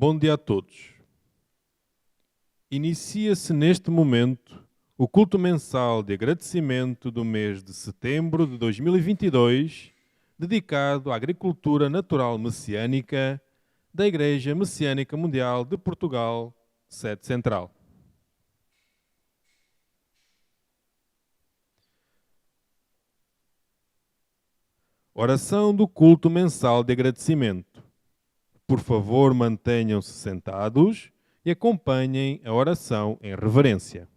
Bom dia a todos. Inicia-se neste momento o culto mensal de agradecimento do mês de setembro de 2022, dedicado à agricultura natural messiânica da Igreja Messiânica Mundial de Portugal, sede central. Oração do culto mensal de agradecimento. Por favor, mantenham-se sentados e acompanhem a oração em reverência.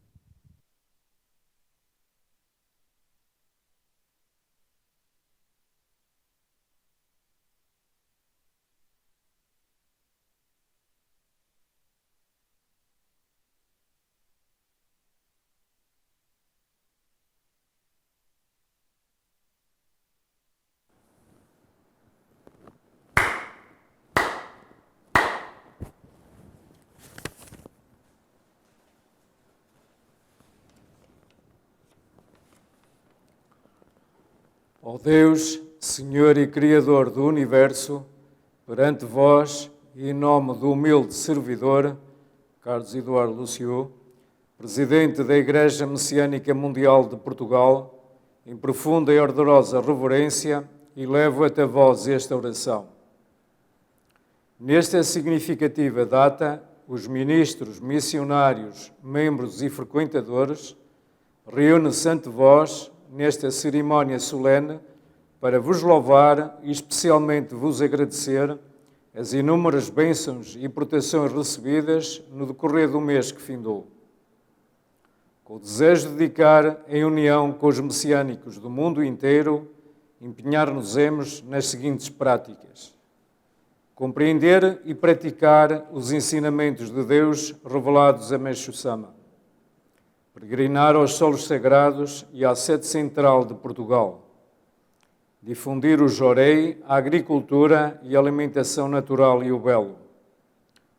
Ó Deus, Senhor e Criador do Universo, perante vós e em nome do humilde servidor, Carlos Eduardo Lucio, Presidente da Igreja Messiânica Mundial de Portugal, em profunda e ardorosa reverência, elevo até vós esta oração. Nesta significativa data, os ministros, missionários, membros e frequentadores reúnem-se ante vós nesta cerimónia solene para vos louvar e especialmente vos agradecer as inúmeras bênçãos e proteções recebidas no decorrer do mês que findou. Com o desejo de dedicar, em união com os messiânicos do mundo inteiro, empenhar-nos-emos nas seguintes práticas: compreender e praticar os ensinamentos de Deus revelados a Meixo Sama, peregrinar aos solos sagrados e à sede central de Portugal, difundir o jorei, a agricultura e a alimentação natural e o belo,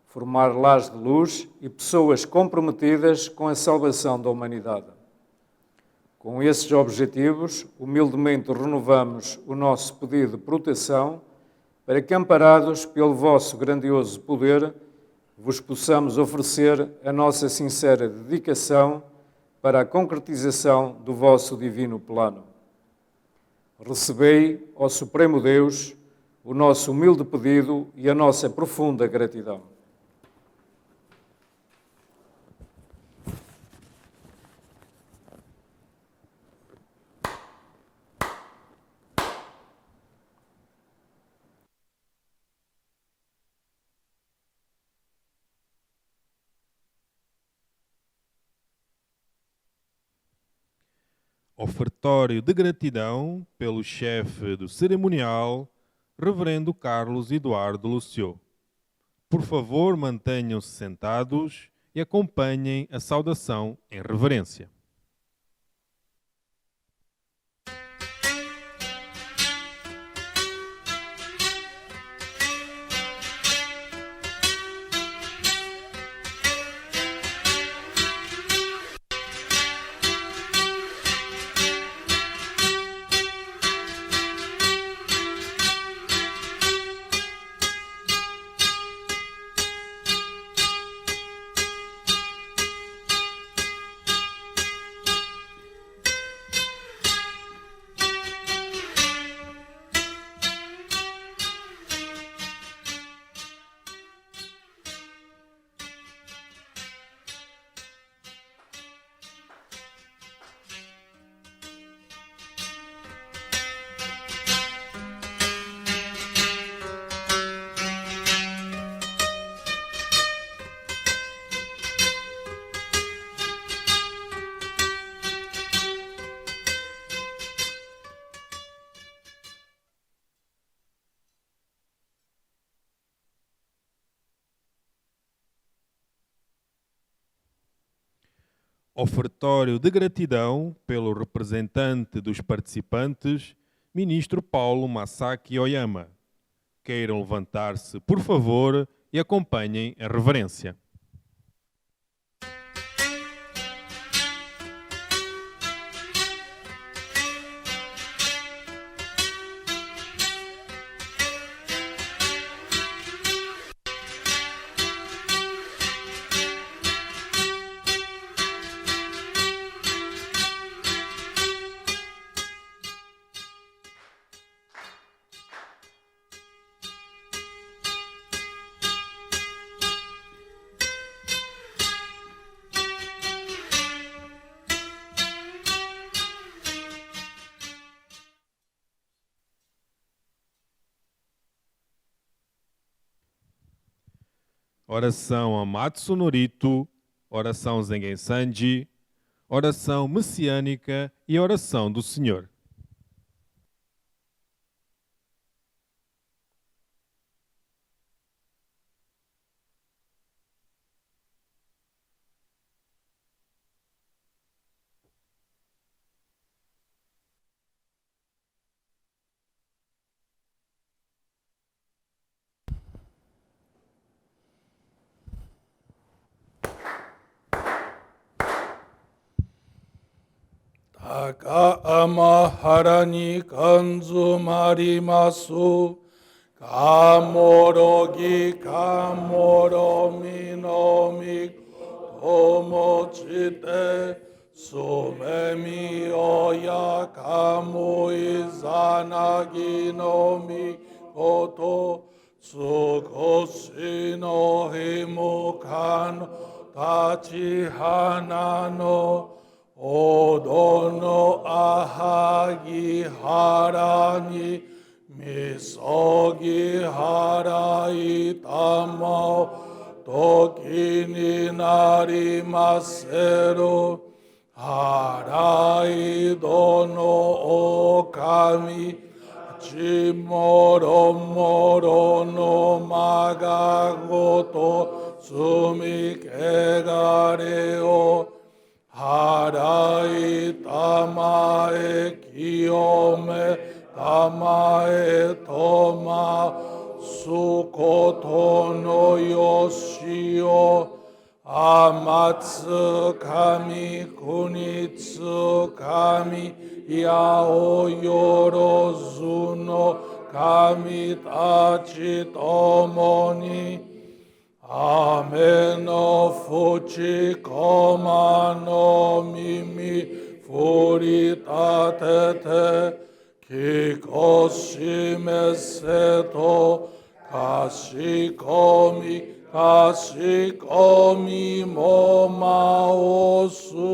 formar lares de luz e pessoas comprometidas com a salvação da humanidade. Com esses objetivos, humildemente renovamos o nosso pedido de proteção para que, amparados pelo vosso grandioso poder, vos possamos oferecer a nossa sincera dedicação para a concretização do vosso divino plano. Recebei, ó Supremo Deus, o nosso humilde pedido e a nossa profunda gratidão. Ofertório de gratidão pelo chefe do cerimonial, Reverendo Carlos Eduardo Lucio. Por favor, mantenham-se sentados e acompanhem a saudação em reverência. Ofertório de gratidão pelo representante dos participantes, Ministro Paulo Masaki Oyama. Queiram levantar-se, por favor, e acompanhem a reverência. oração Amatsu Norito, oração Zengen Sanji, oração messiânica e oração do Senhor. Amahara ni kanzu marimasu, kamorogi kamoromi no mi tomochite, sumemi oya kamu izanagi no mi koto, tsukoshi no himukano tachi hanano, Odono ahagi harani misogi harai tamao toki ni narimaseru harai dono okami chimoro moro no magagoto sumikegareo Harai tamae kiyome tamae toma sukoto no yoshio amatsu kami kunitsu kami yao yorozu no kami tachi tomoni Amen no fuchi koma no mimi furitate kikoshime seto kashikomi momaosu.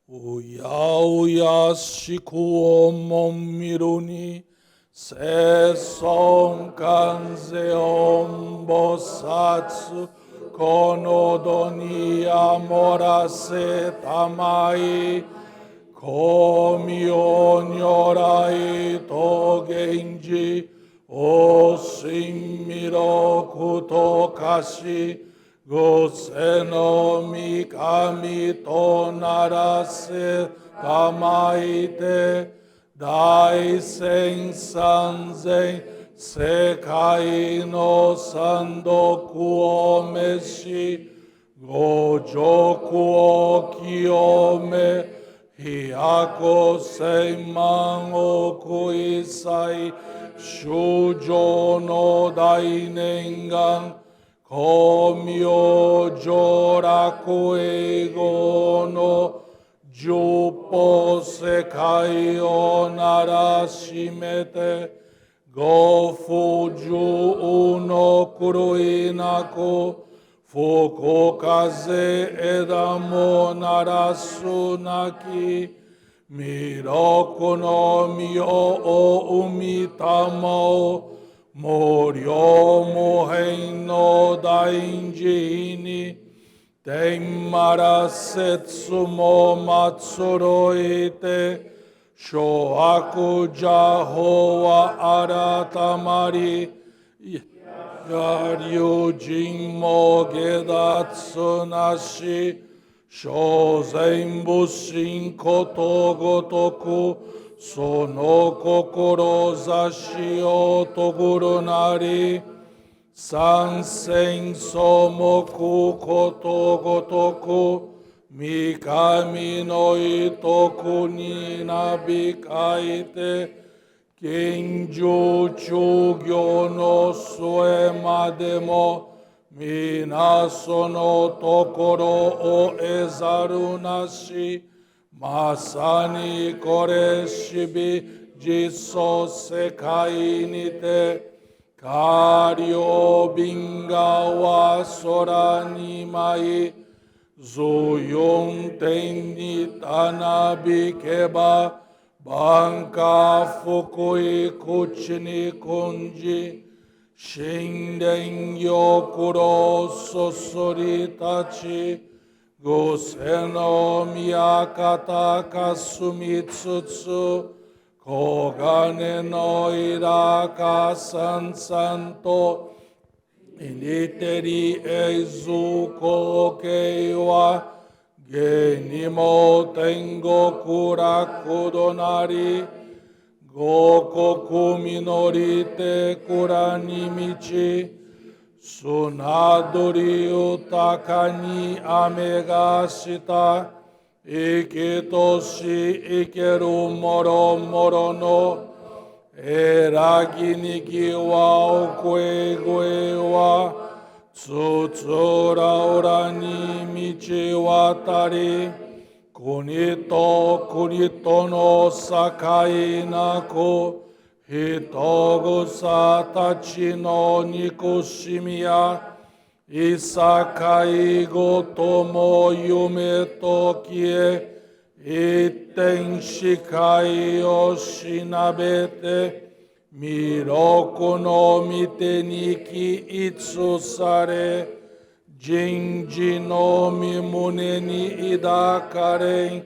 Uya shikuo momiruni Seson kanze ombosatsu konodoni amorase tamai komi onyorai to genji oshimiro kutokashi goseno mikami to narase tamaite Daisen sanzen sekai no sandoku o meshi gojoku o kiyome hiyako seiman oku isai shujo no dainengan komyo joraku ego no Jupo sekai o narashimete Gofuju uno kuruinaku Fukukaze edamo narasunaki Miroku no mio o umitamo Moryo muhen no dainji Teimara setsumo matsuroite Shoaku jahowa aratamari Yaryujin mo gedatsu nashi Shozen bushin koto gotoku Sono kokoro zashi o toguru nari Sansen somoku koto gotoku Mikami no itoku ni nabikaite Genju chugyo no sue mademo Minaso no tokoro o ezaru nashi Masani kore shibi jiso sekai nite Karyo binga wa sora ni mai Zuyon ten ni tanabi keba Banka fukui kuchini kunji, shinden yokuro sosori tachi, guseno miyakata kasumitsutsu, kogane no iraka sansanto, initeri eizuko keiwa, genimo tengo kura kudonari, gokoku minorite kura nimichi, sunadori utakani amegashita, ikitoshi ikeru moro moro no, eragini wa okue wa, tsutsura urani michi watari, kunito no sakai nako, hitogu satachi no nikushimiya, isakai gotomo yume tokie, iten shikai oshinabete, miroko no miteniki itsusare, jinji no mimuneni idakaren,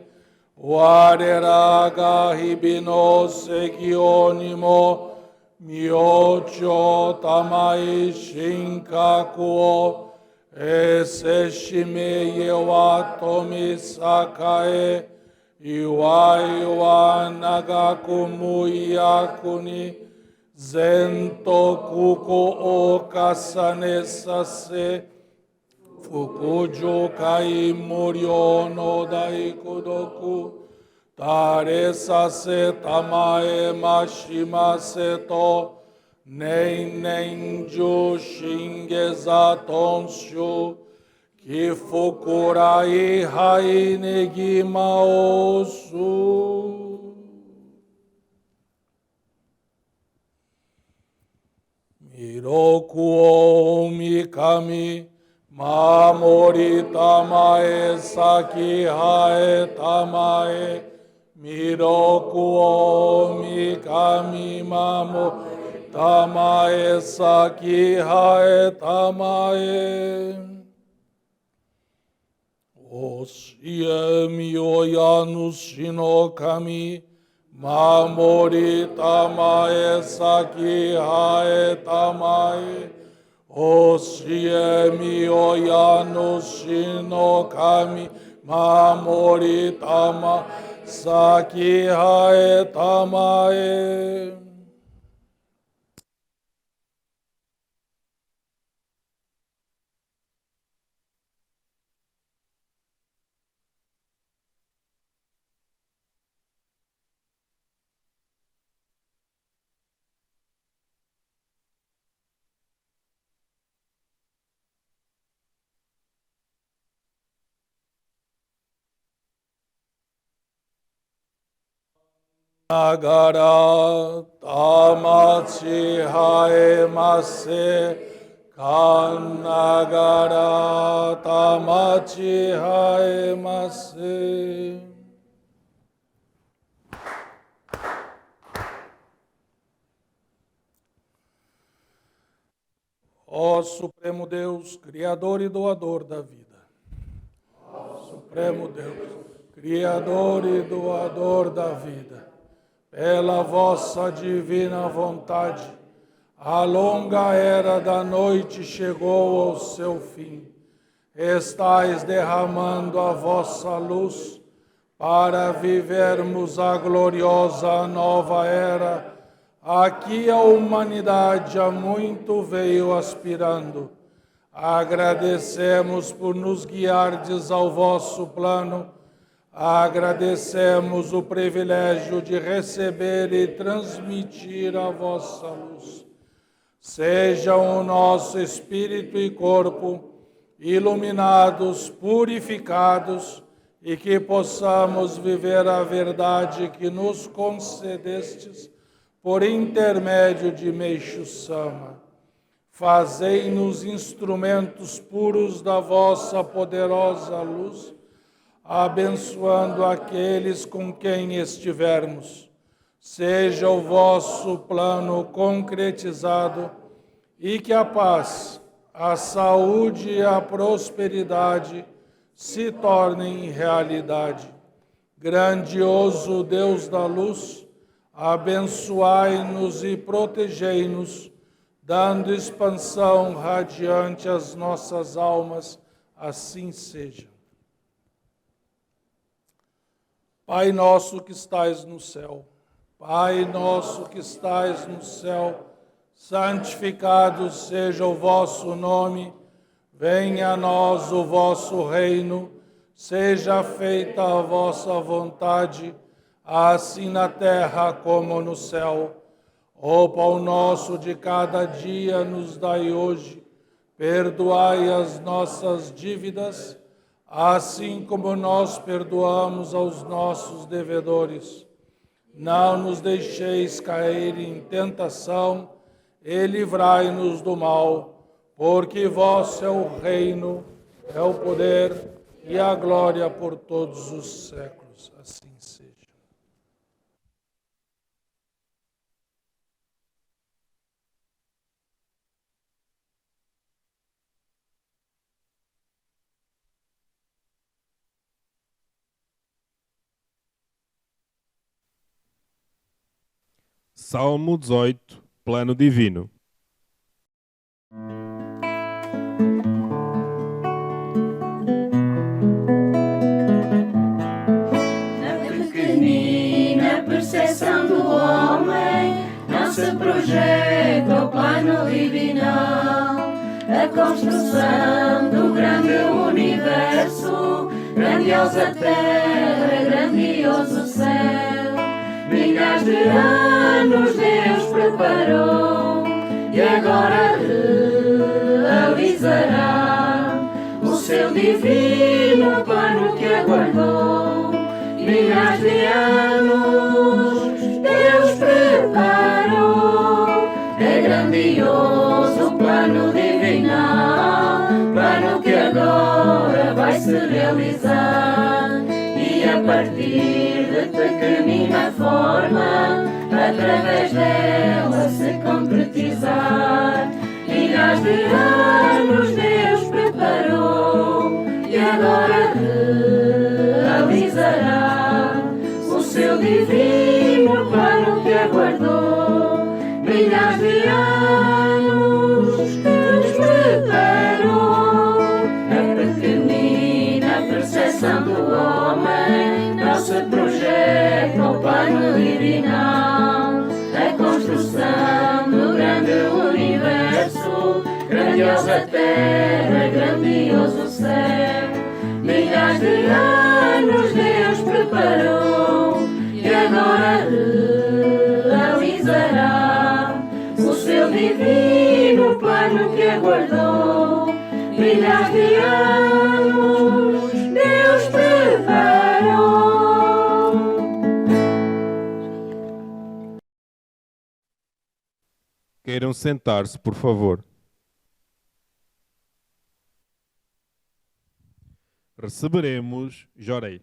wareraga hibino segionimo, myocho tamai shinkakuo, ese shimeye watomi sakae, iwa nagakumu yakuni, zento kuko okasane sase, fukujo kai muryo no daikudoku, tare sase tamae mashimase to, nen ju shingeza tonshu, kifukurai hai negima osu. Miroku mikami, mamori tamae saki hae tamae, miroku mikami mamori tamae saki hae tamae. Oshie miyoyanu shinokami, mamori tamae saki hae tamae, oshie miyoyanu shinokami, mamori tamae saki hae tamae. Nagara tamachi hae mase, kanagara tamachi hae mase. Ó Supremo Deus, Criador e doador da vida. Ó Supremo Deus, Criador e doador da vida. Pela vossa divina vontade, a longa era da noite chegou ao seu fim. Estais derramando a vossa luz para vivermos a gloriosa nova era a que a humanidade há muito veio aspirando. Agradecemos por nos guiardes ao vosso plano. Agradecemos o privilégio de receber e transmitir a vossa luz. Sejam o nosso espírito e corpo iluminados, purificados, e que possamos viver a verdade que nos concedestes por intermédio de Meixo Sama. Fazei-nos instrumentos puros da vossa poderosa luz, abençoando aqueles com quem estivermos. Seja o vosso plano concretizado e que a paz, a saúde e a prosperidade se tornem realidade. Grandioso Deus da luz, abençoai-nos e protegei-nos, dando expansão radiante às nossas almas, assim seja. Pai nosso que estais no céu, Pai nosso que estais no céu, santificado seja o vosso nome, venha a nós o vosso reino, seja feita a vossa vontade, assim na terra como no céu. O pão nosso de cada dia nos dai hoje, perdoai as nossas dívidas, assim como nós perdoamos aos nossos devedores. Não nos deixeis cair em tentação, e livrai-nos do mal, porque vosso é o reino, é o poder e a glória por todos os séculos. Assim seja. Salmo 18, Plano Divino. Na pequenina percepção do homem não se projeta o plano divinal. A construção do grande universo, grandiosa terra, grandioso céu. Milhares de anos Deus preparou e agora realizará o seu divino plano que aguardou. Milhares de anos Deus preparou, é grandioso o plano divinal, plano que agora vai se realizar. E a partir de pequenina forma, através dela se concretizar. Milhares de anos Deus preparou e agora realizará o seu divino plano que aguardou. Milhares de anos Deus preparou. A pequenina percepção do homem não se projeta o plano divinal. A construção do grande universo, grandiosa terra, grandioso céu. Milhares de anos Deus preparou e agora realizará o seu divino plano que aguardou. Milhares de anos Deus preparou. Queiram sentar-se, por favor. Receberemos Jorei.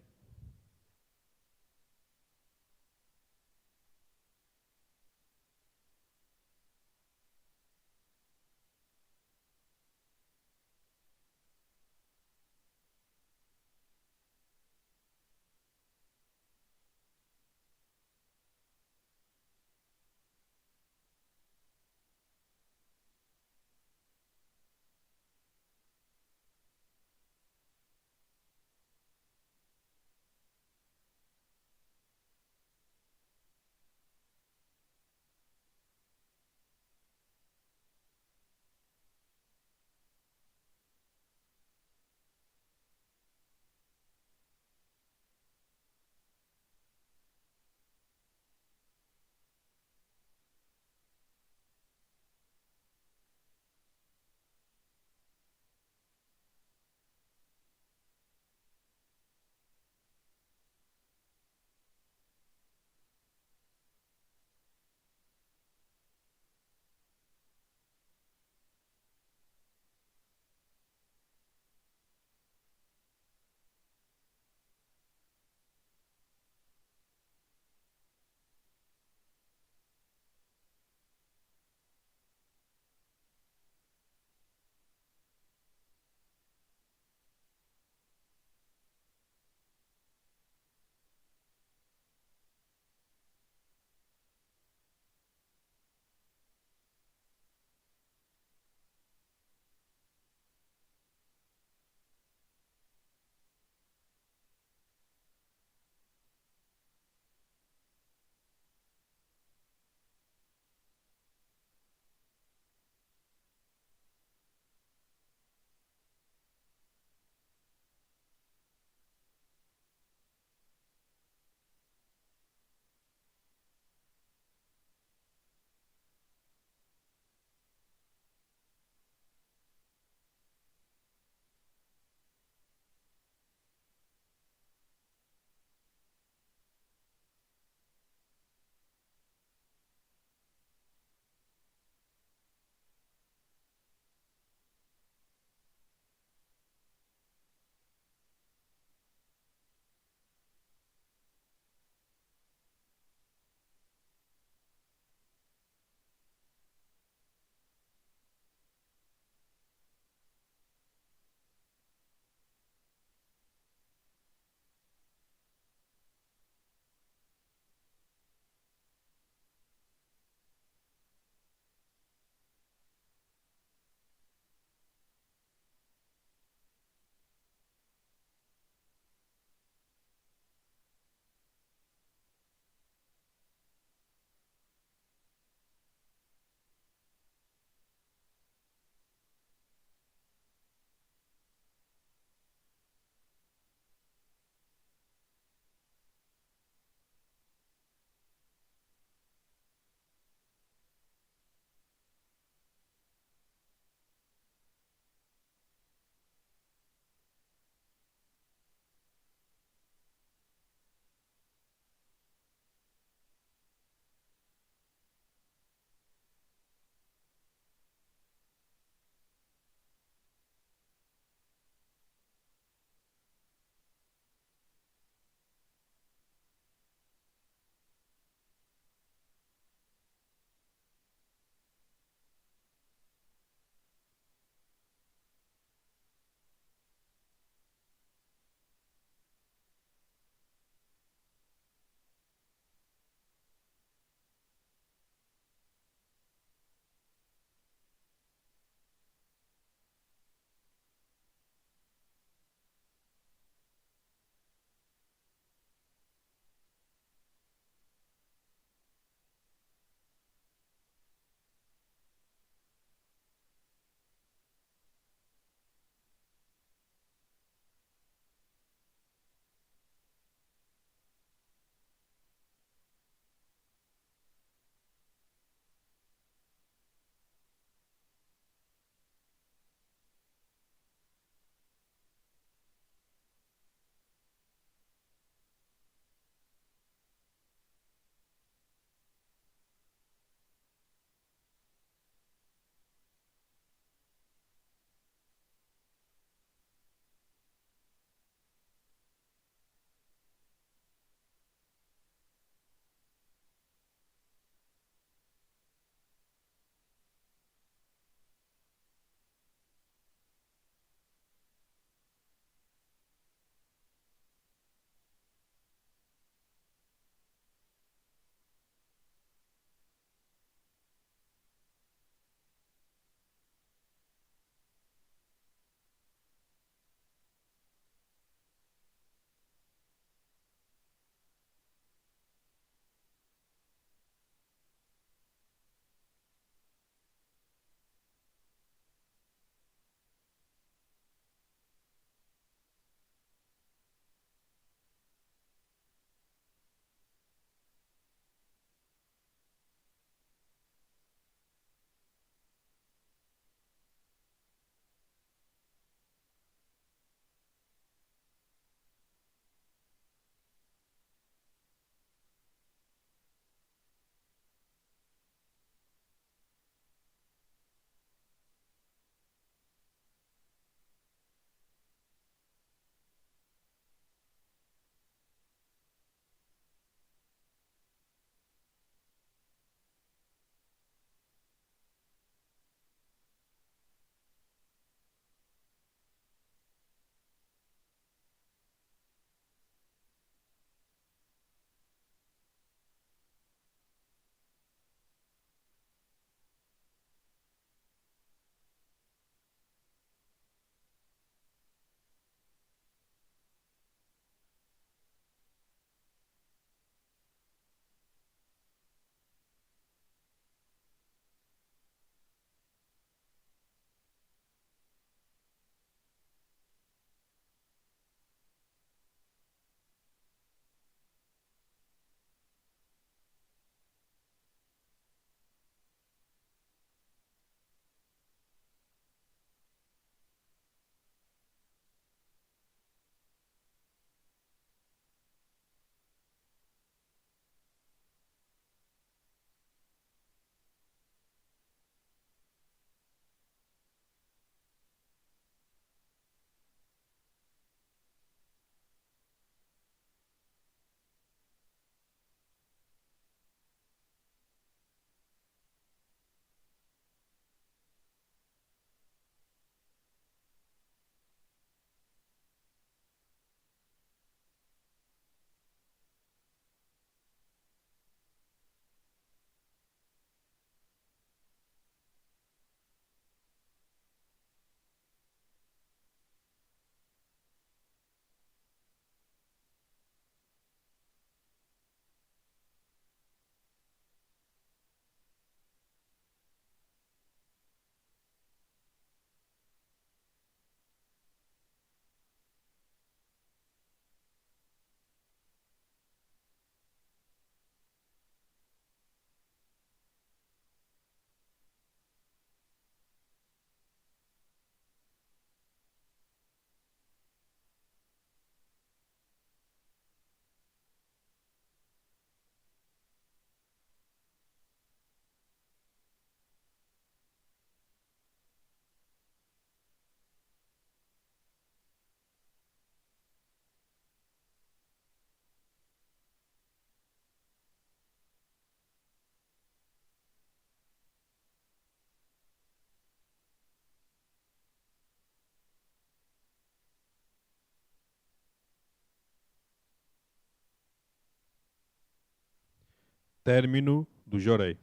Término do Jorei.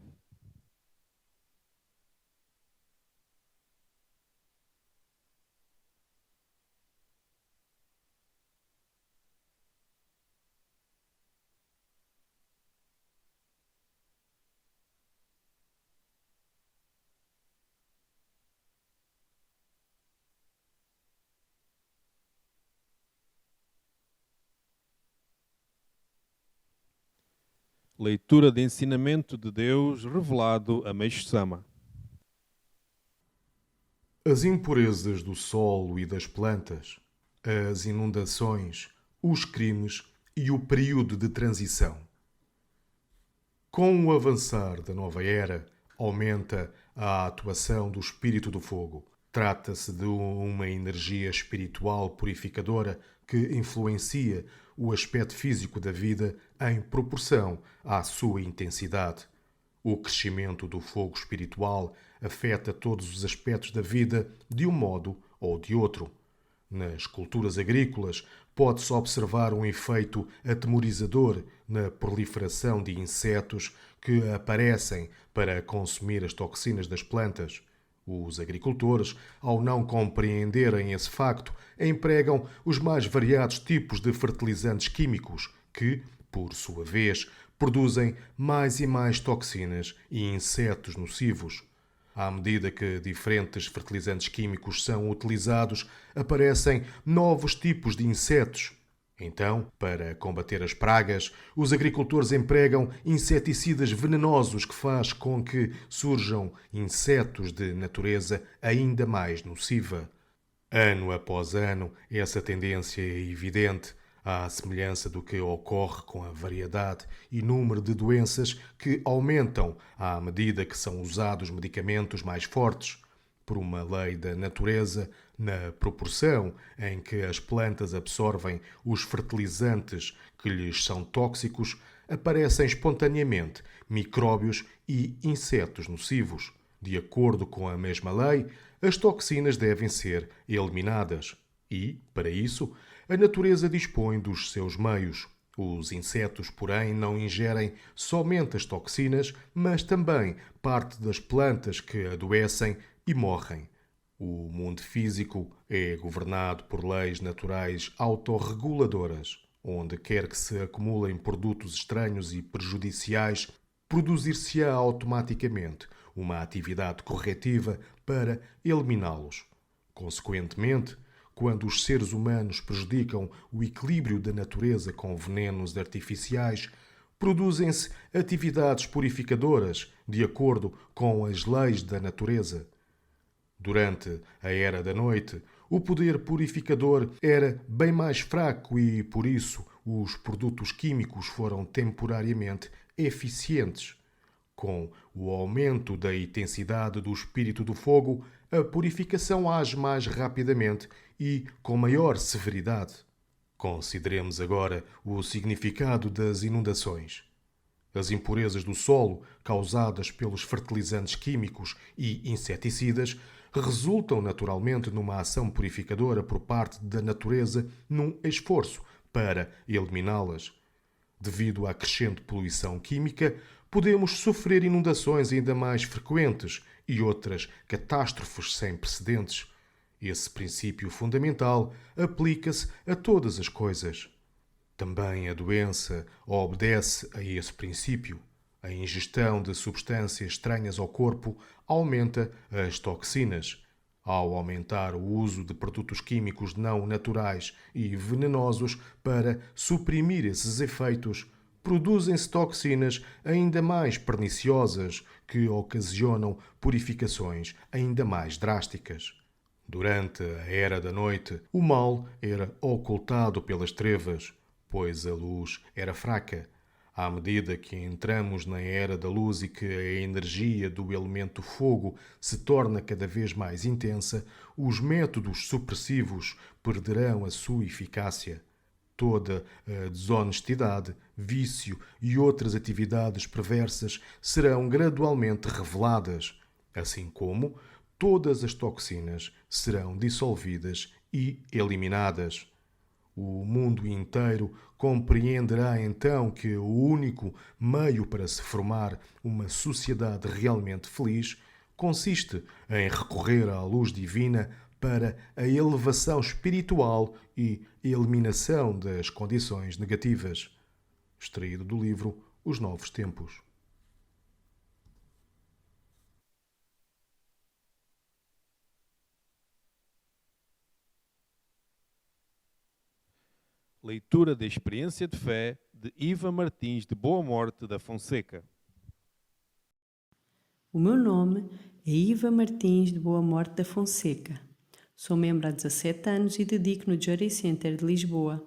Leitura de ensinamento de Deus revelado a Meixo Sama. As impurezas do solo e das plantas, as inundações, os crimes e o período de transição. Com o avançar da nova era, aumenta a atuação do espírito do fogo. Trata-se de uma energia espiritual purificadora que influencia o aspecto físico da vida em proporção à sua intensidade. O crescimento do fogo espiritual afeta todos os aspectos da vida de um modo ou de outro. Nas culturas agrícolas, pode-se observar um efeito atemorizador na proliferação de insetos que aparecem para consumir as toxinas das plantas. Os agricultores, ao não compreenderem esse facto, empregam os mais variados tipos de fertilizantes químicos que, por sua vez, produzem mais e mais toxinas e insetos nocivos. À medida que diferentes fertilizantes químicos são utilizados, aparecem novos tipos de insetos. Então, para combater as pragas, os agricultores empregam inseticidas venenosos que faz com que surjam insetos de natureza ainda mais nociva. Ano após ano, essa tendência é evidente, à semelhança do que ocorre com a variedade e número de doenças que aumentam à medida que são usados medicamentos mais fortes. Por uma lei da natureza, na proporção em que as plantas absorvem os fertilizantes que lhes são tóxicos, aparecem espontaneamente micróbios e insetos nocivos. De acordo com a mesma lei, as toxinas devem ser eliminadas e, para isso, a natureza dispõe dos seus meios. Os insetos, porém, não ingerem somente as toxinas, mas também parte das plantas que adoecem e morrem. O mundo físico é governado por leis naturais autorreguladoras. Onde quer que se acumulem produtos estranhos e prejudiciais, produzir-se-á automaticamente uma atividade corretiva para eliminá-los. Consequentemente, quando os seres humanos prejudicam o equilíbrio da natureza com venenos artificiais, produzem-se atividades purificadoras de acordo com as leis da natureza. Durante a Era da Noite, o poder purificador era bem mais fraco e, por isso, os produtos químicos foram temporariamente eficientes. Com o aumento da intensidade do espírito do fogo, a purificação age mais rapidamente e com maior severidade. Consideremos agora o significado das inundações. As impurezas do solo, causadas pelos fertilizantes químicos e inseticidas, resultam naturalmente numa ação purificadora por parte da natureza num esforço para eliminá-las. Devido à crescente poluição química, podemos sofrer inundações ainda mais frequentes e outras catástrofes sem precedentes. Esse princípio fundamental aplica-se a todas as coisas. Também a doença obedece a esse princípio. A ingestão de substâncias estranhas ao corpo aumenta as toxinas. Ao aumentar o uso de produtos químicos não naturais e venenosos para suprimir esses efeitos, produzem-se toxinas ainda mais perniciosas que ocasionam purificações ainda mais drásticas. Durante a Era da Noite, o mal era ocultado pelas trevas, pois a luz era fraca. À medida que entramos na Era da Luz e que a energia do elemento fogo se torna cada vez mais intensa, os métodos supressivos perderão a sua eficácia. Toda a desonestidade, vício e outras atividades perversas serão gradualmente reveladas, assim como todas as toxinas serão dissolvidas e eliminadas. O mundo inteiro compreenderá então que o único meio para se formar uma sociedade realmente feliz consiste em recorrer à luz divina para a elevação espiritual e eliminação das condições negativas. Extraído do livro Os Novos Tempos. Leitura da experiência de fé de Iva Martins de Boa Morte da Fonseca. O meu nome é Iva Martins de Boa Morte da Fonseca. Sou membro há 17 anos e dedico no Jory Center de Lisboa.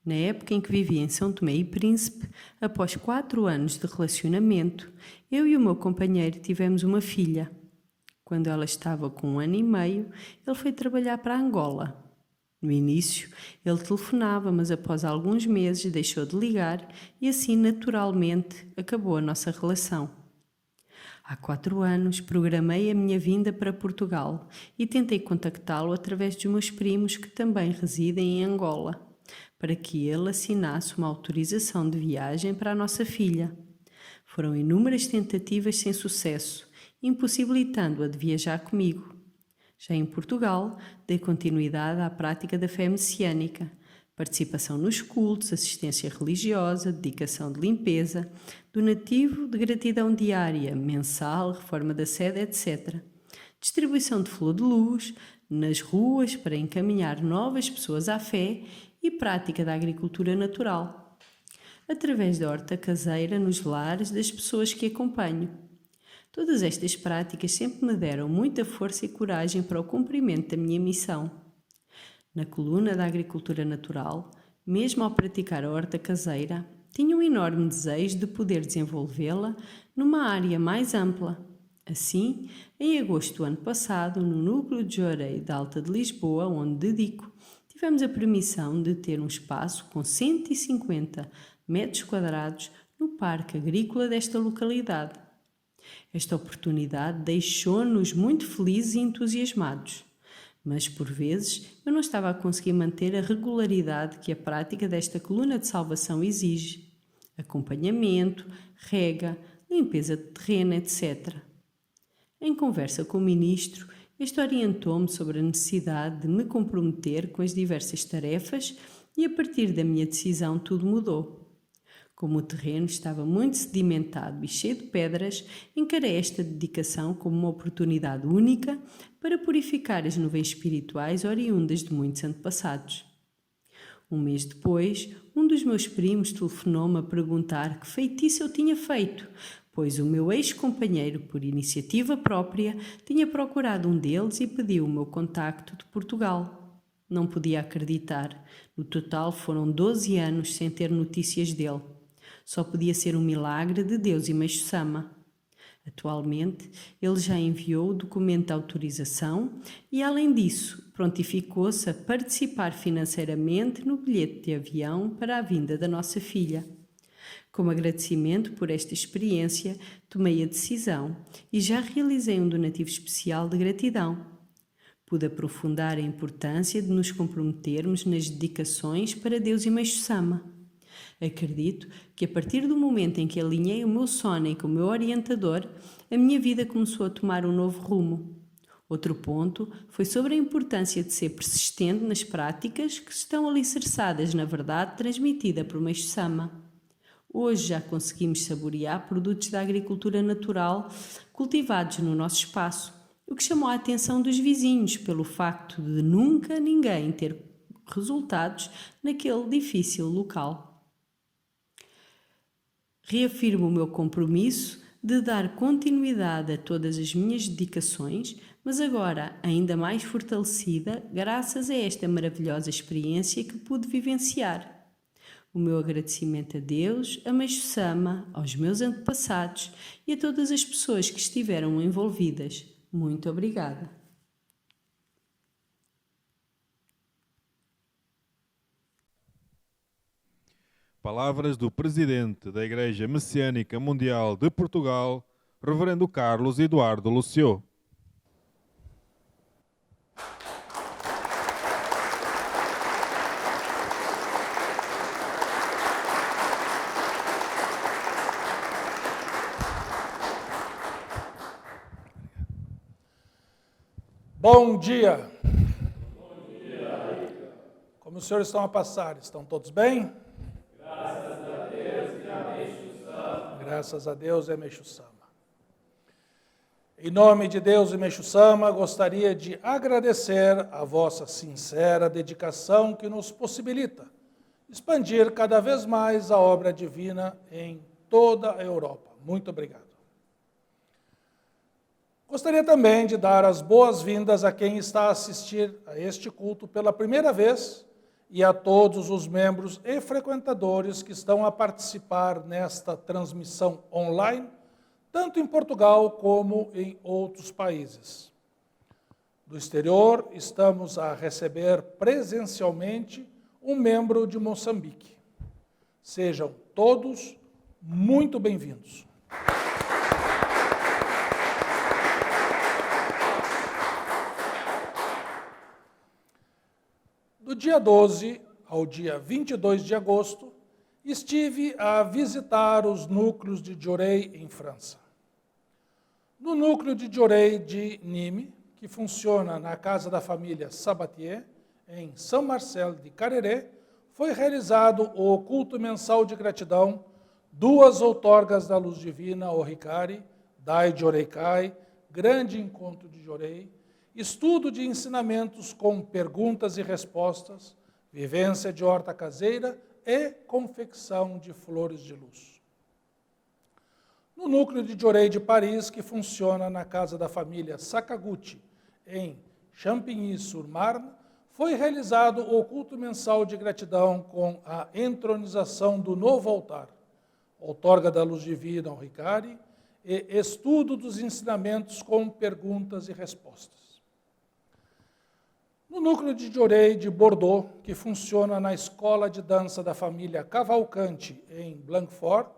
Na época em que vivia em São Tomé e Príncipe, após 4 anos de relacionamento, eu e o meu companheiro tivemos uma filha. Quando ela estava com 1 ano e meio, ele foi trabalhar para Angola. No início, ele telefonava, mas após alguns meses deixou de ligar e assim, naturalmente, acabou a nossa relação. Há 4 anos, programei a minha vinda para Portugal e tentei contactá-lo através dos meus primos que também residem em Angola, para que ele assinasse uma autorização de viagem para a nossa filha. Foram inúmeras tentativas sem sucesso, impossibilitando-a de viajar comigo. Já em Portugal, dei continuidade à prática da fé messiânica, participação nos cultos, assistência religiosa, dedicação de limpeza, donativo de gratidão diária, mensal, reforma da sede, etc. Distribuição de flor de luz nas ruas para encaminhar novas pessoas à fé e prática da agricultura natural, através da horta caseira nos lares das pessoas que acompanho. Todas estas práticas sempre me deram muita força e coragem para o cumprimento da minha missão. Na coluna da agricultura natural, mesmo ao praticar a horta caseira, tinha um enorme desejo de poder desenvolvê-la numa área mais ampla. Assim, em agosto do ano passado, no núcleo de Jorei da Alta de Lisboa, onde dedico, tivemos a permissão de ter um espaço com 150 metros quadrados no parque agrícola desta localidade. Esta oportunidade deixou-nos muito felizes e entusiasmados, mas por vezes eu não estava a conseguir manter a regularidade que a prática desta coluna de salvação exige: acompanhamento, rega, limpeza de terreno, etc. Em conversa com o ministro, este orientou-me sobre a necessidade de me comprometer com as diversas tarefas e a partir da minha decisão tudo mudou. Como o terreno estava muito sedimentado e cheio de pedras, encarei esta dedicação como uma oportunidade única para purificar as nuvens espirituais oriundas de muitos antepassados. Um mês depois, um dos meus primos telefonou-me a perguntar que feitiço eu tinha feito, pois o meu ex-companheiro, por iniciativa própria, tinha procurado um deles e pediu o meu contacto de Portugal. Não podia acreditar. No total foram 12 anos sem ter notícias dele. Só podia ser um milagre de Deus e Meixo Sama. Atualmente, ele já enviou o documento de autorização e, além disso, prontificou-se a participar financeiramente no bilhete de avião para a vinda da nossa filha. Como agradecimento por esta experiência, tomei a decisão e já realizei um donativo especial de gratidão. Pude aprofundar a importância de nos comprometermos nas dedicações para Deus e Meixo Sama. Acredito que a partir do momento em que alinhei o meu sono com o meu orientador, a minha vida começou a tomar um novo rumo. Outro ponto foi sobre a importância de ser persistente nas práticas que estão alicerçadas na verdade transmitida por Meixo Sama. Hoje já conseguimos saborear produtos da agricultura natural cultivados no nosso espaço, o que chamou a atenção dos vizinhos pelo facto de nunca ninguém ter resultados naquele difícil local. Reafirmo o meu compromisso de dar continuidade a todas as minhas dedicações, mas agora ainda mais fortalecida graças a esta maravilhosa experiência que pude vivenciar. O meu agradecimento a Deus, a Meixo Sama, aos meus antepassados e a todas as pessoas que estiveram envolvidas. Muito obrigada. Palavras do Presidente da Igreja Messiânica Mundial de Portugal, Reverendo Carlos Eduardo Lucio. Bom dia. Como os senhores estão a passar? Estão todos bem? Graças a Deus e Ameixo Sama. Graças a Deus e Ameixo Sama. Em nome de Deus e Ameixo Sama, gostaria de agradecer a vossa sincera dedicação que nos possibilita expandir cada vez mais a obra divina em toda a Europa. Muito obrigado. Gostaria também de dar as boas-vindas a quem está a assistir a este culto pela primeira vez e a todos os membros e frequentadores que estão a participar nesta transmissão online, tanto em Portugal como em outros países. Do exterior, estamos a receber presencialmente um membro de Moçambique. Sejam todos muito bem-vindos. Do dia 12 ao dia 22 de agosto, estive a visitar os núcleos de Diorei, em França. No núcleo de Diorei de Nîmes, que funciona na casa da família Sabatier, em Saint-Marcel de Carréré, foi realizado o culto mensal de gratidão, 2 outorgas da luz divina, o Ricari, Dai Dioreikai, grande encontro de Diorei, estudo de ensinamentos com perguntas e respostas, vivência de horta caseira e confecção de flores de luz. No núcleo de Diorei de Paris, que funciona na casa da família Sakaguchi, em Champigny-sur-Marne, foi realizado o culto mensal de gratidão com a entronização do novo altar, outorga da luz divina ao Ricari, e estudo dos ensinamentos com perguntas e respostas. No núcleo de Diorei de Bordeaux, que funciona na escola de dança da família Cavalcante, em Blanquefort,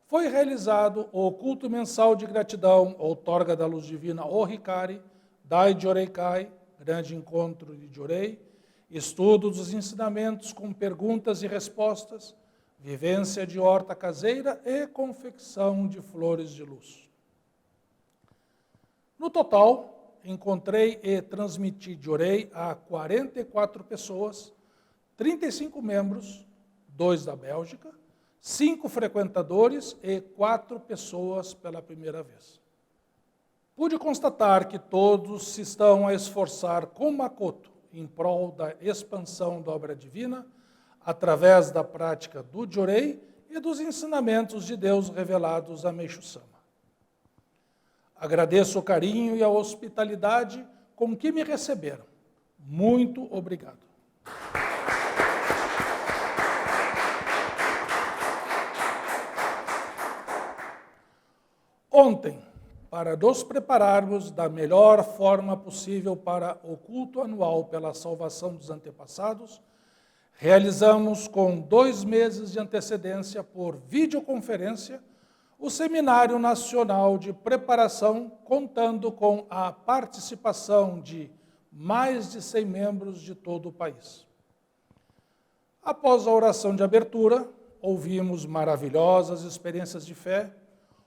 foi realizado o culto mensal de gratidão, outorga da luz divina ao Ricari, Dai Dioreikai, grande encontro de Diorei, estudo dos ensinamentos com perguntas e respostas, vivência de horta caseira e confecção de flores de luz. No total, encontrei e transmiti Diorei a 44 pessoas, 35 membros, 2 da Bélgica, 5 frequentadores e 4 pessoas pela primeira vez. Pude constatar que todos se estão a esforçar com macoto em prol da expansão da obra divina, através da prática do Diorei e dos ensinamentos de Deus revelados a Meixo Sama. Agradeço o carinho e a hospitalidade com que me receberam. Muito obrigado. Ontem, para nos prepararmos da melhor forma possível para o culto anual pela salvação dos antepassados, realizamos com 2 meses de antecedência por videoconferência o Seminário Nacional de Preparação, contando com a participação de mais de 100 membros de todo o país. Após a oração de abertura, ouvimos maravilhosas experiências de fé,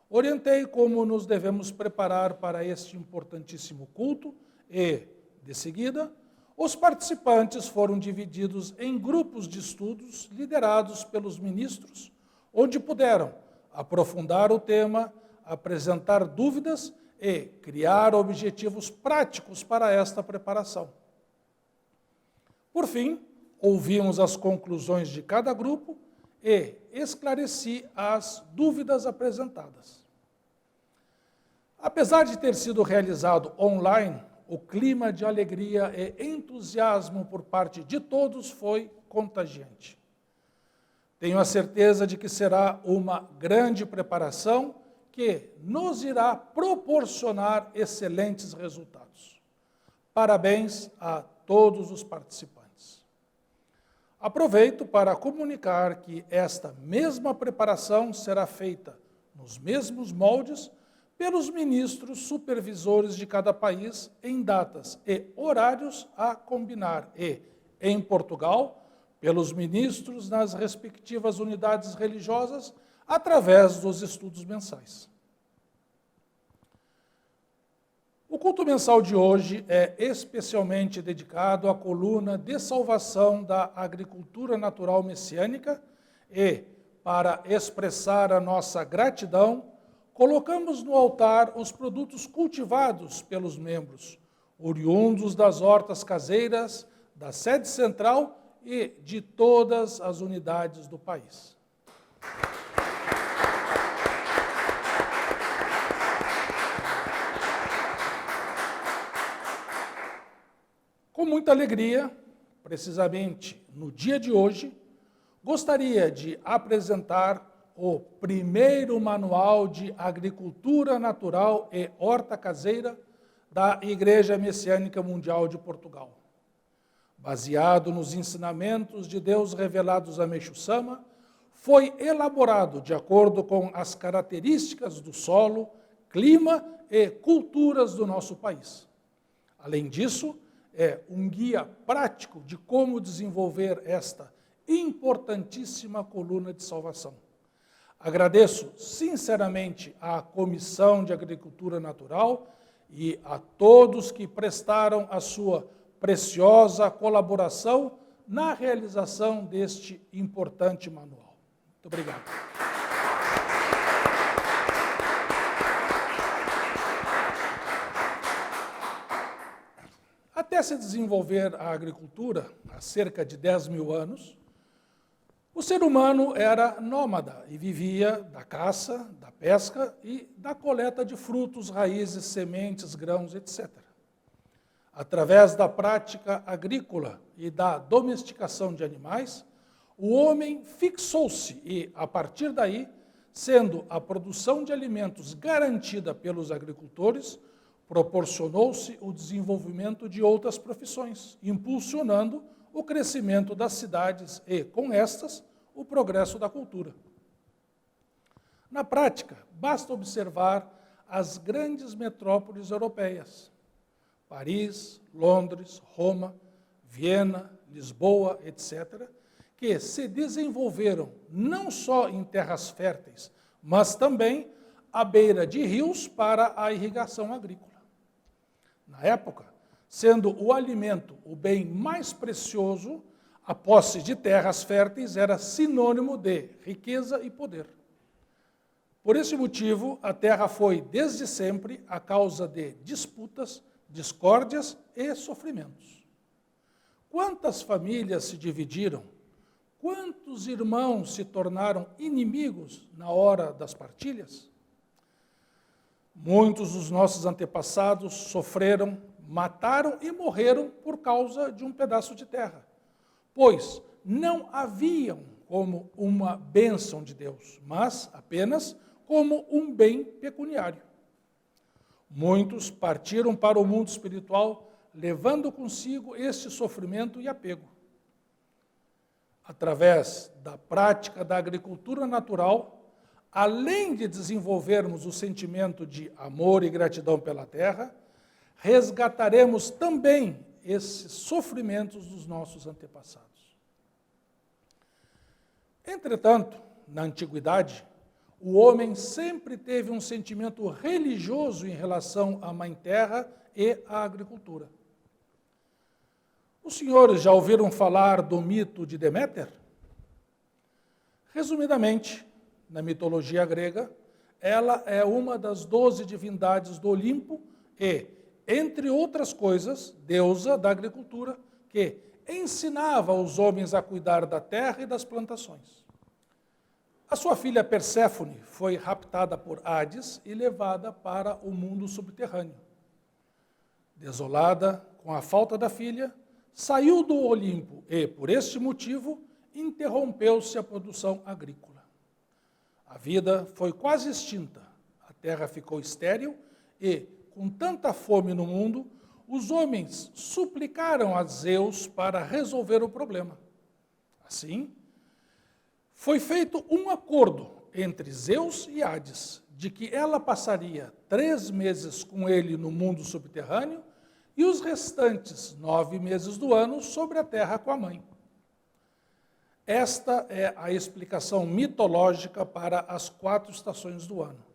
orientei como nos devemos preparar para este importantíssimo culto e, de seguida, os participantes foram divididos em grupos de estudos liderados pelos ministros, onde puderam aprofundar o tema, apresentar dúvidas e criar objetivos práticos para esta preparação. Por fim, ouvimos as conclusões de cada grupo e esclareci as dúvidas apresentadas. Apesar de ter sido realizado online, o clima de alegria e entusiasmo por parte de todos foi contagiante. Tenho a certeza de que será uma grande preparação que nos irá proporcionar excelentes resultados. Parabéns a todos os participantes. Aproveito para comunicar que esta mesma preparação será feita nos mesmos moldes pelos ministros supervisores de cada país em datas e horários a combinar e, em Portugal, pelos ministros nas respectivas unidades religiosas, através dos estudos mensais. O culto mensal de hoje é especialmente dedicado à coluna de salvação da agricultura natural messiânica e, para expressar a nossa gratidão, colocamos no altar os produtos cultivados pelos membros, oriundos das hortas caseiras, da sede central e de todas as unidades do país. Com muita alegria, precisamente no dia de hoje, gostaria de apresentar o primeiro manual de agricultura natural e horta caseira da Igreja Messiânica Mundial de Portugal. Baseado nos ensinamentos de Deus revelados a Meixo Sama, foi elaborado de acordo com as características do solo, clima e culturas do nosso país. Além disso, é um guia prático de como desenvolver esta importantíssima coluna de salvação. Agradeço sinceramente à Comissão de Agricultura Natural e a todos que prestaram a sua preciosa colaboração na realização deste importante manual. Muito obrigado. Até se desenvolver a agricultura, há cerca de 10 mil anos, o ser humano era nômada e vivia da caça, da pesca e da coleta de frutos, raízes, sementes, grãos, etc. Através da prática agrícola e da domesticação de animais, o homem fixou-se e, a partir daí, sendo a produção de alimentos garantida pelos agricultores, proporcionou-se o desenvolvimento de outras profissões, impulsionando o crescimento das cidades e, com estas, o progresso da cultura. Na prática, basta observar as grandes metrópoles europeias, Paris, Londres, Roma, Viena, Lisboa, etc., que se desenvolveram não só em terras férteis, mas também à beira de rios para a irrigação agrícola. Na época, sendo o alimento o bem mais precioso, a posse de terras férteis era sinônimo de riqueza e poder. Por esse motivo, a terra foi, desde sempre, a causa de disputas, discórdias e sofrimentos. Quantas famílias se dividiram? Quantos irmãos se tornaram inimigos na hora das partilhas? Muitos dos nossos antepassados sofreram, mataram e morreram por causa de um pedaço de terra, pois não haviam como uma bênção de Deus, mas apenas como um bem pecuniário. Muitos partiram para o mundo espiritual, levando consigo este sofrimento e apego. Através da prática da agricultura natural, além de desenvolvermos o sentimento de amor e gratidão pela terra, resgataremos também esses sofrimentos dos nossos antepassados. Entretanto, na antiguidade, o homem sempre teve um sentimento religioso em relação à Mãe Terra e à agricultura. Os senhores já ouviram falar do mito de Deméter? Resumidamente, na mitologia grega, ela é uma das 12 divindades do Olimpo e, entre outras coisas, deusa da agricultura, que ensinava os homens a cuidar da terra e das plantações. A sua filha Perséfone foi raptada por Hades e levada para o mundo subterrâneo. Desolada com a falta da filha, saiu do Olimpo e, por este motivo, interrompeu-se a produção agrícola. A vida foi quase extinta, a terra ficou estéril e, com tanta fome no mundo, os homens suplicaram a Zeus para resolver o problema. Assim, foi feito um acordo entre Zeus e Hades, de que ela passaria 3 meses com ele no mundo subterrâneo e os restantes 9 meses do ano sobre a terra com a mãe. Esta é a explicação mitológica para as 4 estações do ano.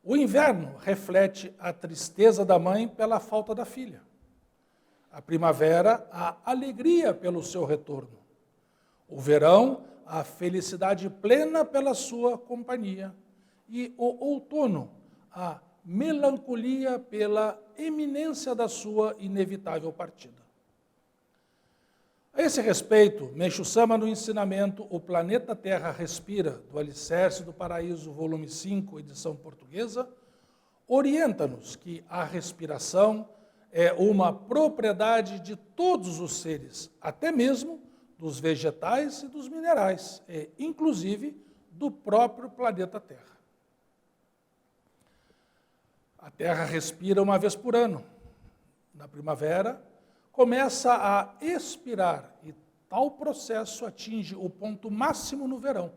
O inverno reflete a tristeza da mãe pela falta da filha. A primavera, a alegria pelo seu retorno. O verão, a felicidade plena pela sua companhia. E o outono, a melancolia pela iminência da sua inevitável partida. A esse respeito, Meixo Sama, no ensinamento O Planeta Terra Respira, do Alicerce do Paraíso, volume 5, edição portuguesa, orienta-nos que a respiração é uma propriedade de todos os seres, até mesmo dos vegetais e dos minerais, e inclusive do próprio planeta Terra. A Terra respira uma vez por ano. Na primavera, começa a expirar e tal processo atinge o ponto máximo no verão.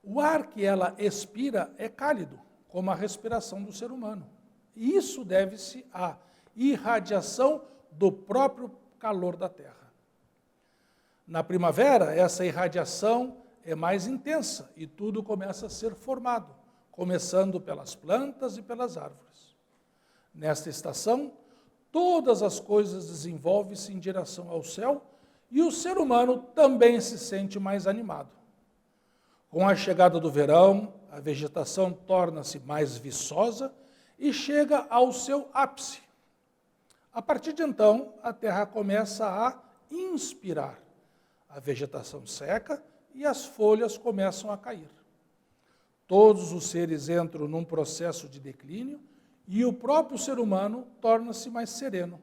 O ar que ela expira é cálido, como a respiração do ser humano. E isso deve-se à irradiação do próprio calor da Terra. Na primavera, essa irradiação é mais intensa e tudo começa a ser formado, começando pelas plantas e pelas árvores. Nesta estação, todas as coisas desenvolvem-se em direção ao céu e o ser humano também se sente mais animado. Com a chegada do verão, a vegetação torna-se mais viçosa e chega ao seu ápice. A partir de então, a terra começa a inspirar. A vegetação seca e as folhas começam a cair. Todos os seres entram num processo de declínio e o próprio ser humano torna-se mais sereno.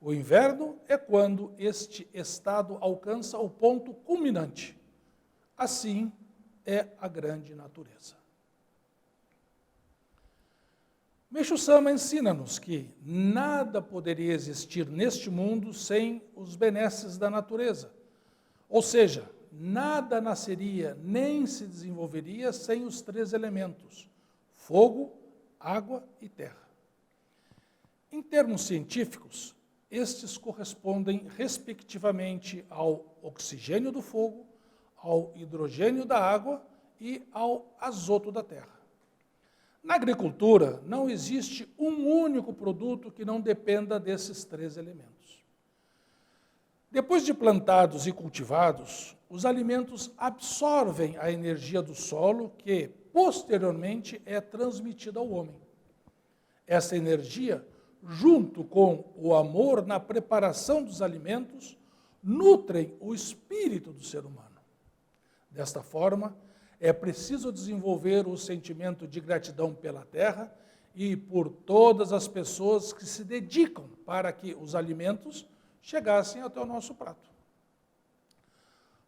O inverno é quando este estado alcança o ponto culminante. Assim é a grande natureza. Meixo Sama ensina-nos que nada poderia existir neste mundo sem os benesses da natureza. Ou seja, nada nasceria nem se desenvolveria sem os três elementos: fogo, água e terra. Em termos científicos, estes correspondem respectivamente ao oxigênio do fogo, ao hidrogênio da água e ao azoto da terra. Na agricultura, não existe um único produto que não dependa desses três elementos. Depois de plantados e cultivados, os alimentos absorvem a energia do solo que, posteriormente, é transmitida ao homem. Essa energia, junto com o amor na preparação dos alimentos, nutrem o espírito do ser humano. Desta forma, é preciso desenvolver o sentimento de gratidão pela terra e por todas as pessoas que se dedicam para que os alimentos chegassem até o nosso prato.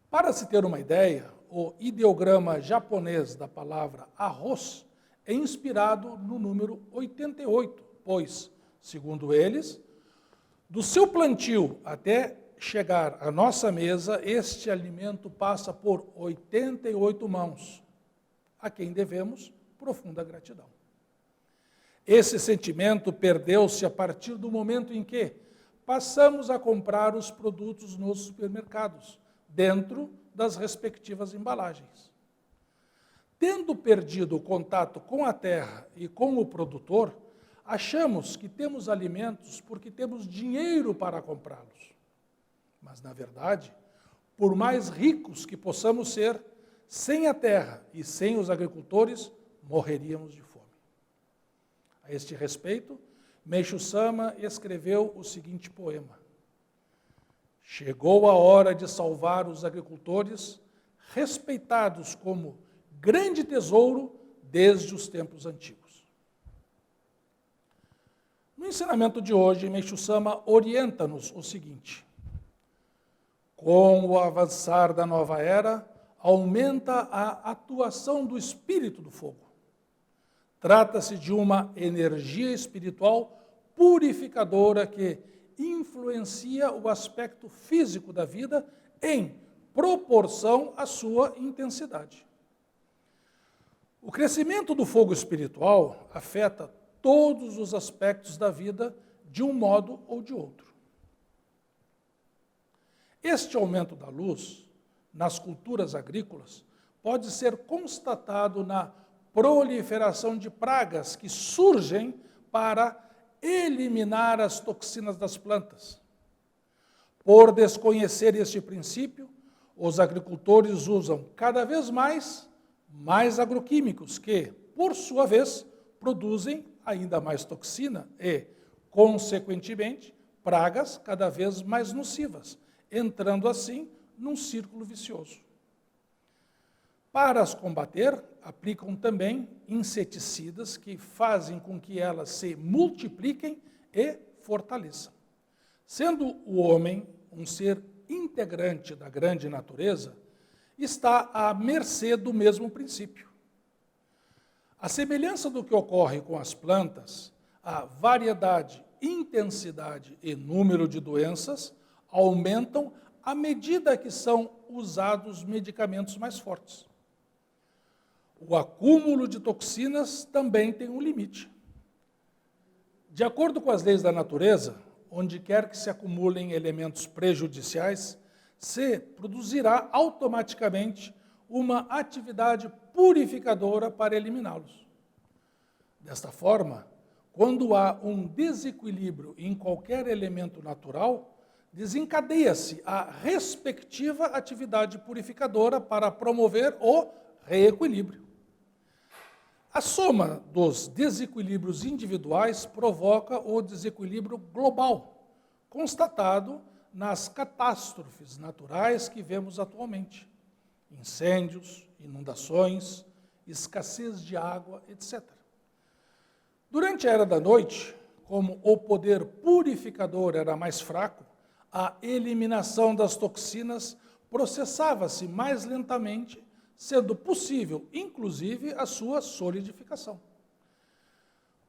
Para se ter uma ideia, o ideograma japonês da palavra arroz é inspirado no número 88, pois, segundo eles, do seu plantio até chegar à nossa mesa, este alimento passa por 88 mãos, a quem devemos profunda gratidão. Esse sentimento perdeu-se a partir do momento em que passamos a comprar os produtos nos supermercados, dentro das respectivas embalagens. Tendo perdido o contato com a terra e com o produtor, achamos que temos alimentos porque temos dinheiro para comprá-los. Mas, na verdade, por mais ricos que possamos ser, sem a terra e sem os agricultores, morreríamos de fome. A este respeito, Meixo Sama escreveu o seguinte poema: chegou a hora de salvar os agricultores, respeitados como grande tesouro desde os tempos antigos. No ensinamento de hoje, Meixo Sama orienta-nos o seguinte: com o avançar da nova era, aumenta a atuação do espírito do fogo. Trata-se de uma energia espiritual purificadora que influencia o aspecto físico da vida em proporção à sua intensidade. O crescimento do fogo espiritual afeta todos os aspectos da vida de um modo ou de outro. Este aumento da luz nas culturas agrícolas pode ser constatado na proliferação de pragas que surgem para eliminar as toxinas das plantas. Por desconhecer este princípio, os agricultores usam cada vez mais agroquímicos que, por sua vez, produzem ainda mais toxina e, consequentemente, pragas cada vez mais nocivas, entrando assim num círculo vicioso. Para as combater, aplicam também inseticidas que fazem com que elas se multipliquem e fortaleçam. Sendo o homem um ser integrante da grande natureza, está à mercê do mesmo princípio. A semelhança do que ocorre com as plantas, a variedade, intensidade e número de doenças aumentam à medida que são usados medicamentos mais fortes. O acúmulo de toxinas também tem um limite. De acordo com as leis da natureza, onde quer que se acumulem elementos prejudiciais, se produzirá automaticamente uma atividade purificadora para eliminá-los. Desta forma, quando há um desequilíbrio em qualquer elemento natural, desencadeia-se a respectiva atividade purificadora para promover o reequilíbrio. A soma dos desequilíbrios individuais provoca o desequilíbrio global, constatado nas catástrofes naturais que vemos atualmente. Incêndios, inundações, escassez de água, etc. Durante a Era da Noite, como o poder purificador era mais fraco, a eliminação das toxinas processava-se mais lentamente, sendo possível, inclusive, a sua solidificação.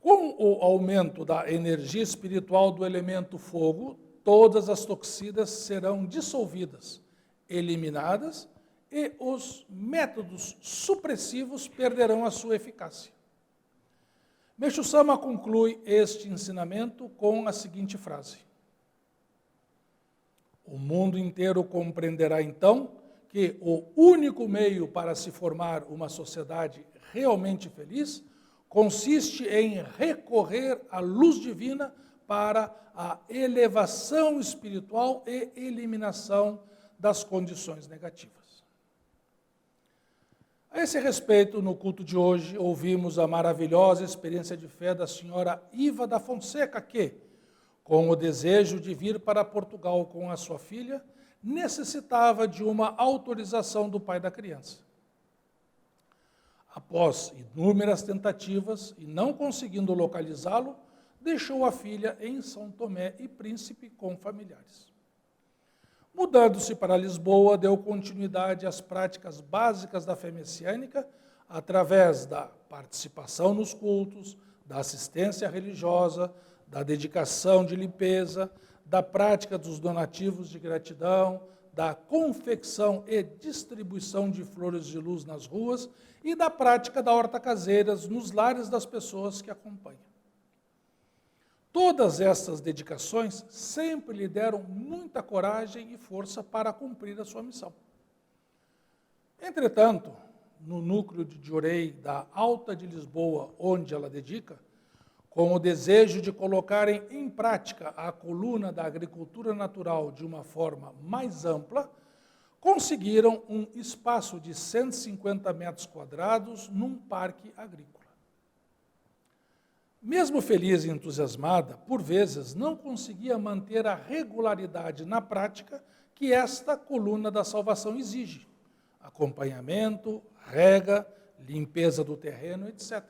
Com o aumento da energia espiritual do elemento fogo, todas as toxinas serão dissolvidas, eliminadas, e os métodos supressivos perderão a sua eficácia. Meixo Sama conclui este ensinamento com a seguinte frase: o mundo inteiro compreenderá então que o único meio para se formar uma sociedade realmente feliz consiste em recorrer à luz divina para a elevação espiritual e eliminação das condições negativas. A esse respeito, no culto de hoje, ouvimos a maravilhosa experiência de fé da senhora Iva da Fonseca, que, com o desejo de vir para Portugal com a sua filha, necessitava de uma autorização do pai da criança. Após inúmeras tentativas e não conseguindo localizá-lo, deixou a filha em São Tomé e Príncipe com familiares. Mudando-se para Lisboa, deu continuidade às práticas básicas da fé messiânica através da participação nos cultos, da assistência religiosa, da dedicação de limpeza, da prática dos donativos de gratidão, da confecção e distribuição de flores de luz nas ruas e da prática da horta caseiras nos lares das pessoas que acompanham. Todas estas dedicações sempre lhe deram muita coragem e força para cumprir a sua missão. Entretanto, no núcleo de Diorei da Alta de Lisboa, onde ela dedica, com o desejo de colocarem em prática a coluna da agricultura natural de uma forma mais ampla, conseguiram um espaço de 150 metros quadrados num parque agrícola. Mesmo feliz e entusiasmada, por vezes não conseguia manter a regularidade na prática que esta coluna da salvação exige: acompanhamento, rega, limpeza do terreno, etc.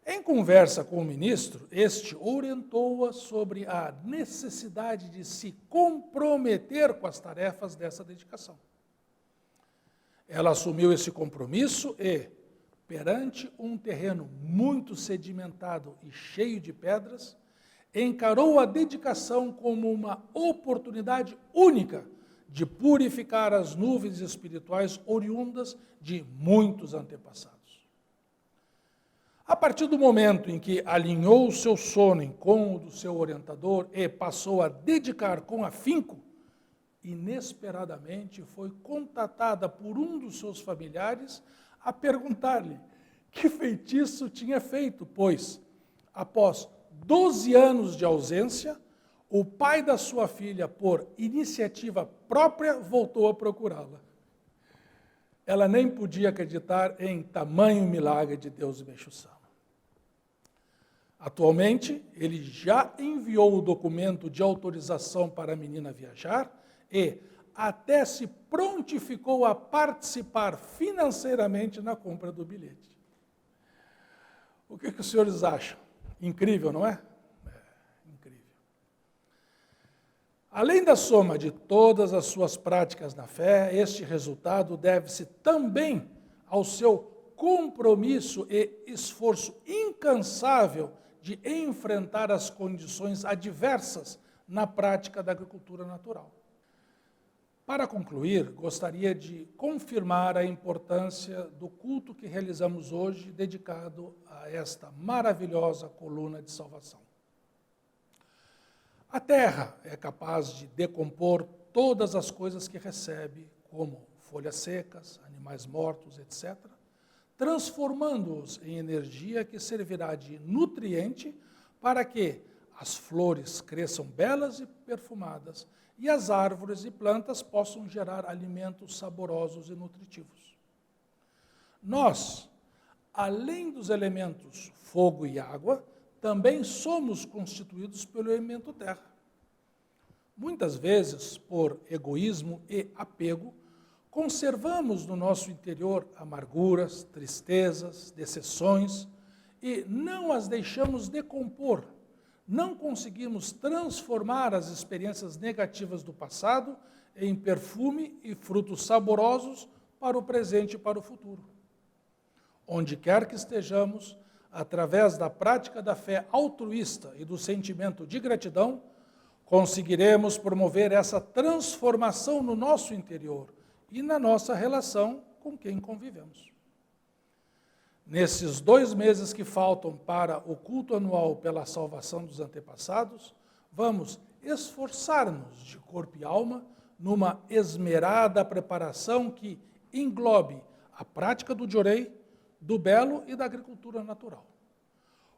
Em conversa com o ministro, este orientou-a sobre a necessidade de se comprometer com as tarefas dessa dedicação. Ela assumiu esse compromisso e, perante um terreno muito sedimentado e cheio de pedras, encarou a dedicação como uma oportunidade única de purificar as nuvens espirituais oriundas de muitos antepassados. A partir do momento em que alinhou o seu sono com o do seu orientador e passou a dedicar com afinco, inesperadamente foi contatada por um dos seus familiares a perguntar-lhe que feitiço tinha feito, pois, após 12 anos de ausência, o pai da sua filha, por iniciativa própria, voltou a procurá-la. Ela nem podia acreditar em tamanho milagre de Deus Meixo-Sama. Atualmente, ele já enviou o documento de autorização para a menina viajar e até se prontificou a participar financeiramente na compra do bilhete. O que os senhores acham? Incrível, não é? Incrível. Além da soma de todas as suas práticas na fé, este resultado deve-se também ao seu compromisso e esforço incansável de enfrentar as condições adversas na prática da agricultura natural. Para concluir, gostaria de confirmar a importância do culto que realizamos hoje, dedicado a esta maravilhosa coluna de salvação. A terra é capaz de decompor todas as coisas que recebe, como folhas secas, animais mortos, etc., transformando-os em energia que servirá de nutriente para que as flores cresçam belas e perfumadas e as árvores e plantas possam gerar alimentos saborosos e nutritivos. Nós, além dos elementos fogo e água, também somos constituídos pelo elemento terra. Muitas vezes, por egoísmo e apego, conservamos no nosso interior amarguras, tristezas, decepções e não as deixamos decompor. Não conseguimos transformar as experiências negativas do passado em perfume e frutos saborosos para o presente e para o futuro. Onde quer que estejamos, através da prática da fé altruísta e do sentimento de gratidão, conseguiremos promover essa transformação no nosso interior e na nossa relação com quem convivemos. Nesses 2 meses que faltam para o culto anual pela salvação dos antepassados, vamos esforçar-nos de corpo e alma numa esmerada preparação que englobe a prática do Jorei, do belo e da agricultura natural.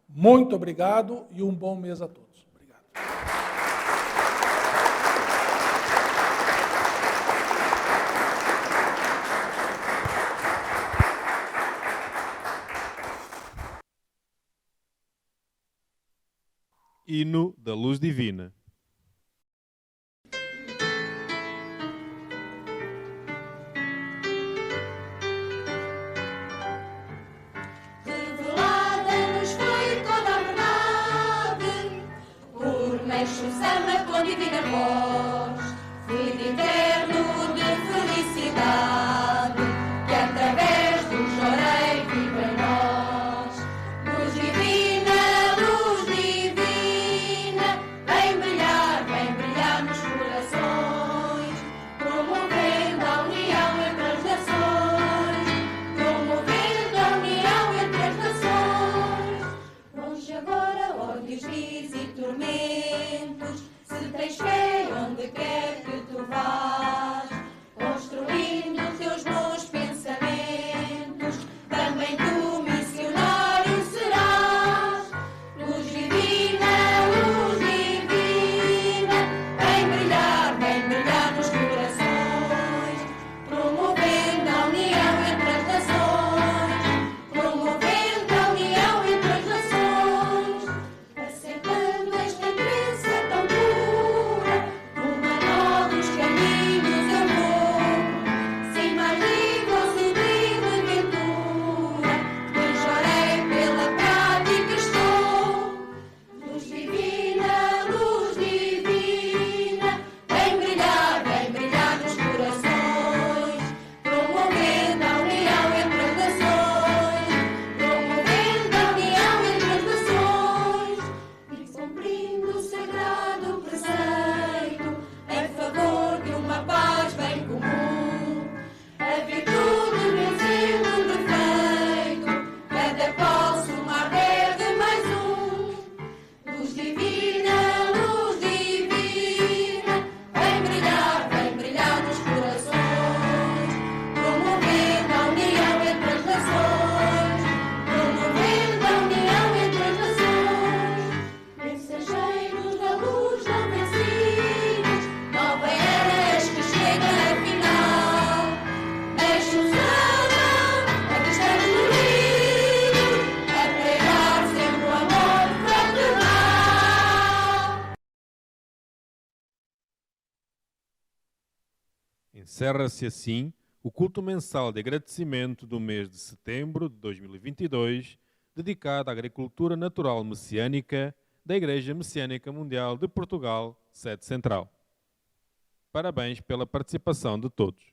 Muito obrigado e um bom mês a todos. Obrigado. Hino da Luz Divina. Revelada-nos foi toda a verdade, por Meixo-Sama com divina voz, fluido eterno de felicidade, que através do Jorei vive em nós. Luz divina, vem brilhar nos corações, promovendo a união entre as nações, promovendo a união entre as nações. Longe agora ódios, ris e tormentos, se tens fé onde quer que tu vás. Encerra-se assim o culto mensal de agradecimento do mês de setembro de 2022, dedicado à agricultura natural messiânica da Igreja Messiânica Mundial de Portugal, sede central. Parabéns pela participação de todos.